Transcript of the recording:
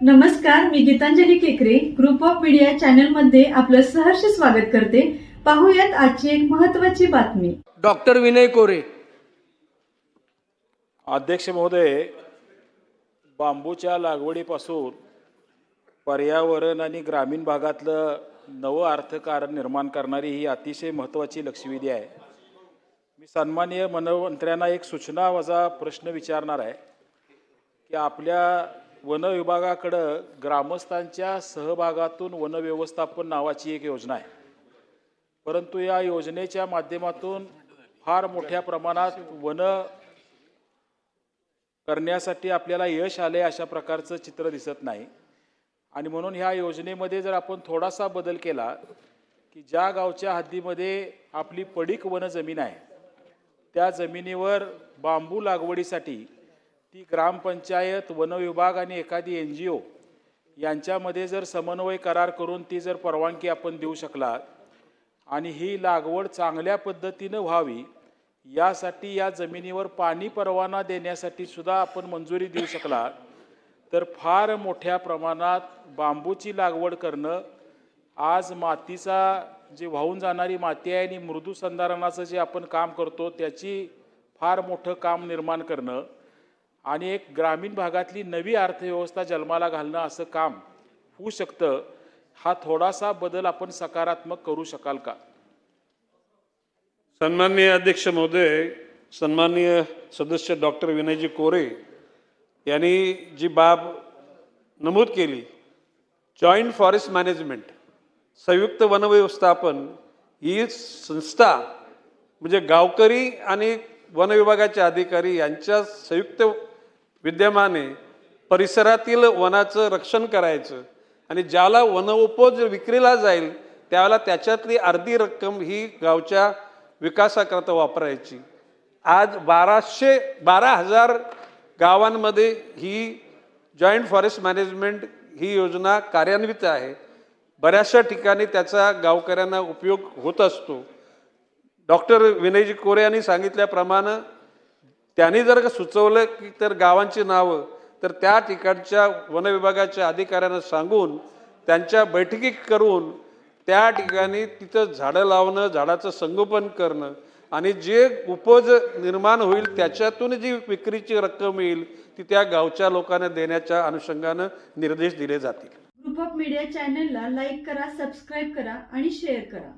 नमस्कार, मी गीतांजली केकरे group of media channel मध्ये आपलं सहर्ष स्वागत करते। पाहूयात आजची एक महत्त्वाची बातमी। डॉक्टर विनय कोरे। अध्यक्ष महोदय, बांबूच्या लागवडीपासून पर्यावरण आणि ग्रामीण भागातलं नवं अर्थकारण निर्माण करणारी ही अतिशय महत्त्वाची लक्षवेधी आहे। मी सन्माननीय वनमंत्र्यांना एक सूचना वजा प्रश्न विचारणार आहे की आपल्या वन विभागाकडे ग्रामस्थांच्या सहभागातून वन व्यवस्थापन नावाची एक योजना आहे, परंतु या योजनेच्या माध्यमातून फार मोठ्या प्रमाणात वन करण्यासाठी आपल्याला यश आले अशा प्रकारचं चित्र दिसत नाही। आणि म्हणून ह्या योजनेमध्ये जर आपण थोडासा बदल केला की ज्या गावच्या हद्दीमध्ये आपली पडीक वन जमीन आहे त्या जमिनीवर बांबू लागवडीसाठी ती ग्रामपंचायत, वन विभाग आणि एखादी NGO यांच्यामध्ये जर समन्वय करार करून ती जर परवानगी आपण देऊ शकला आणि ही लागवड चांगल्या पद्धतीने व्हावी यासाठी या जमिनीवर पाणी परवाना देण्यासाठी सुद्धा आपण मंजुरी देऊ शकला तर फार मोठ्या प्रमाणात बांबूची लागवड करणं, आज मातीचा जे वाहून जाणारी माती आहे आणि मृदू संधारणाचं जे आपण काम करतो त्याची फार मोठं काम निर्माण करणं आणि एक ग्रामीण भागातली नवी अर्थव्यवस्था जन्माला घालणं असं काम होऊ शकतं। हा थोडासा बदल आपण सकारात्मक करू शकाल का? सन्माननीय अध्यक्ष महोदय, सन्माननीय सदस्य डॉक्टर विनयजी कोरे यांनी जी बाब नमूद केली, जॉईंट फॉरेस्ट मॅनेजमेंट, संयुक्त वन व्यवस्थापन ही संस्था म्हणजे गावकरी आणि वन विभागाचे अधिकारी यांच्या संयुक्त विद्यमाने परिसरातील वनाचं रक्षण करायचं आणि ज्याला वनोपज विक्रीला जाईल त्यावेळेला त्याच्यातली अर्धी रक्कम ही गावच्या विकासाकरता वापरायची। आज 12,000 गावांमध्ये ही जॉईंट फॉरेस्ट मॅनेजमेंट ही योजना कार्यान्वित आहे। बऱ्याचशा ठिकाणी त्याचा गावकऱ्यांना उपयोग होत असतो। डॉक्टर विनयजी कोरे यांनी सांगितल्याप्रमाणे त्यांनी जर का सुचवलं की तर गावांची नावं तर त्या ठिकाणच्या वन विभागाच्या अधिकाऱ्यांना सांगून त्यांच्या बैठकी करून त्या ठिकाणी तिथं झाडं लावणं, झाडाचं संगोपन करणं आणि जे उपज निर्माण होईल त्याच्यातून जी विक्रीची रक्कम येईल ती त्या गावच्या लोकांना देण्याच्या अनुषंगानं निर्देश दिले जातील। ग्रुप ऑफ मीडिया चॅनलला लाईक करा, सबस्क्राईब करा आणि शेअर करा।